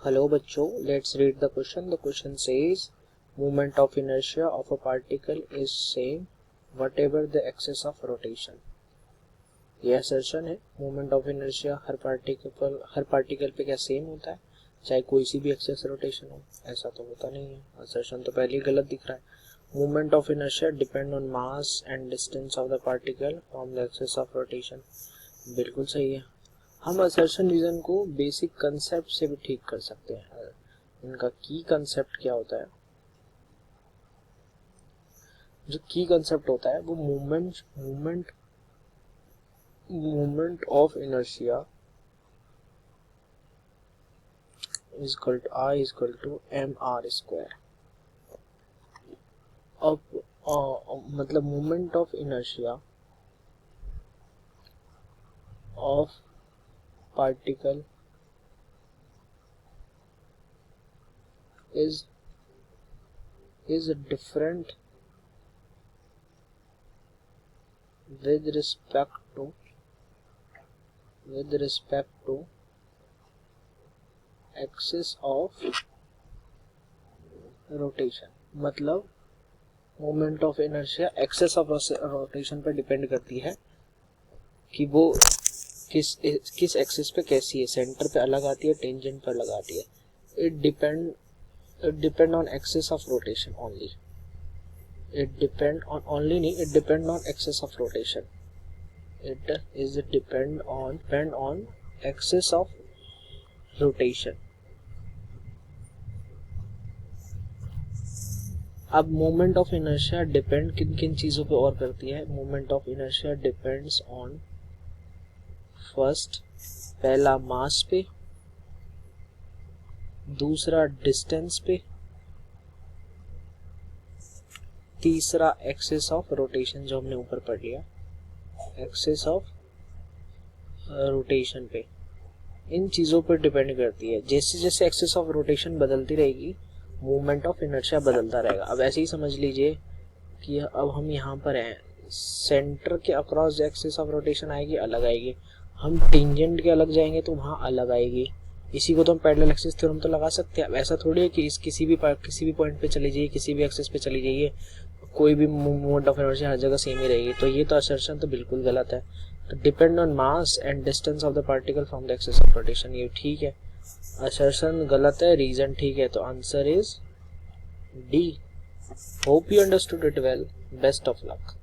Hello बच्चों, let's read the question. The question says moment of inertia of a particle is same whatever the axis of rotation. यह assertion है moment of inertia her particle पे क्या same होता है चाहे कोई सी भी एक्सेस रोटेशन हो. ऐसा तो होता नहीं है. assertion तो पहले ही गलत दिख रहा है. moment of inertia depend on mass and distance of the particle from the axis of rotation. बिल्कुल सही है. हम असर्शन रीजन को बेसिक कंसेप्ट से भी ठीक कर सकते हैं. इनका की कंसेप्ट क्या होता है? जो की कंसेप्ट होता है वो moment of inertia is equal to I is equal to M R square. अब मतलब moment of inertia of particle is different with respect to axis of rotation. मतलब moment of inertia axis of rotation पर depend करती है कि वो किस axis पे कैसी है. सेंटर पे अलग आती है, टेंजेंट पर अलग आती है. It depend on axis of rotation only. It depend on axis of rotation. It is depend on axis of rotation. अब मोमेंट ऑफ इनर्शिया डिपेंड किन किन चीजों पे और करती है. Moment of inertia depends on first पहला मास पे, दूसरा डिस्टेंस पे, तीसरा एक्सिस ऑफ रोटेशन जो हमने ऊपर पढ़ लिया एक्सिस ऑफ रोटेशन पे. इन चीजों पर डिपेंड करती है. जैसे जैसे एक्सिस ऑफ रोटेशन बदलती रहेगी मूवमेंट ऑफ इनर्शिया बदलता रहेगा. अब ऐसे ही समझ लीजिए कि अब हम यहाँ पर हैं, सेंटर के अक्रॉस जो एक्सिस ऑफ रोटेशन आएगी अलग आएगी. हम टेंजेंट के अलग जाएंगे तो वहाँ अलग आएगी. इसी को तो हम पैरेलल एक्सिस थ्योरम तो लगा सकते हैं. अब ऐसा थोड़ी है कि किसी भी पॉइंट पे चली जाइए, किसी भी एक्सिस पे चली जाइए, कोई भी मोमेंट ऑफ इनर्शिया हर जगह सेम ही रहेगी. तो ये तो असर्शन तो बिल्कुल गलत है. तो depend on mass and distance of the particle from the axis of rotation, ये ठीक है. असर्शन गलत है, रीजन ठीक है. तो answer is D. Hope you understood it well. Best of luck.